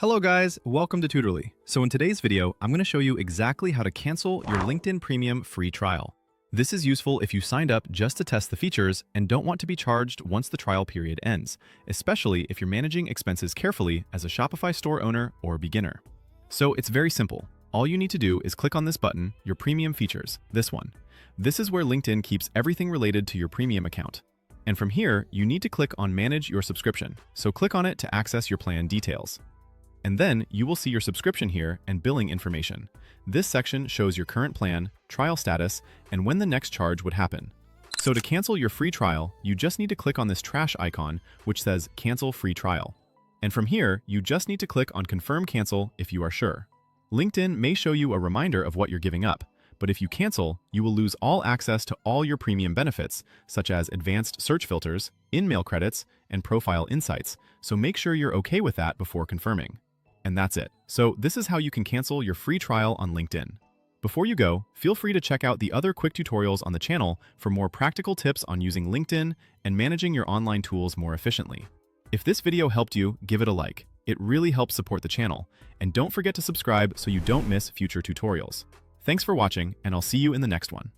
Hello guys, welcome to Tutorly. So in today's video, I'm going to show you exactly how to cancel your LinkedIn Premium free trial. This is useful if you signed up just to test the features and don't want to be charged once the trial period ends, especially if you're managing expenses carefully as a Shopify store owner or beginner. So it's very simple. All you need to do is click on this button, your premium features, this one. This is where LinkedIn keeps everything related to your premium account. And from here, you need to click on Manage Your Subscription. So click on it to access your plan details. And then you will see your subscription here and billing information. This section shows your current plan, trial status, and when the next charge would happen. So to cancel your free trial, you just need to click on this trash icon, which says Cancel Free Trial. And from here, you just need to click on Confirm Cancel if you are sure. LinkedIn may show you a reminder of what you're giving up, but if you cancel, you will lose all access to all your premium benefits, such as advanced search filters, in-mail credits, and profile insights, so make sure you're okay with that before confirming. And that's it. So this is how you can cancel your free trial on LinkedIn. Before you go, feel free to check out the other quick tutorials on the channel for more practical tips on using LinkedIn and managing your online tools more efficiently. If this video helped you, give it a like. It really helps support the channel. And don't forget to subscribe so you don't miss future tutorials. Thanks for watching, and I'll see you in the next one.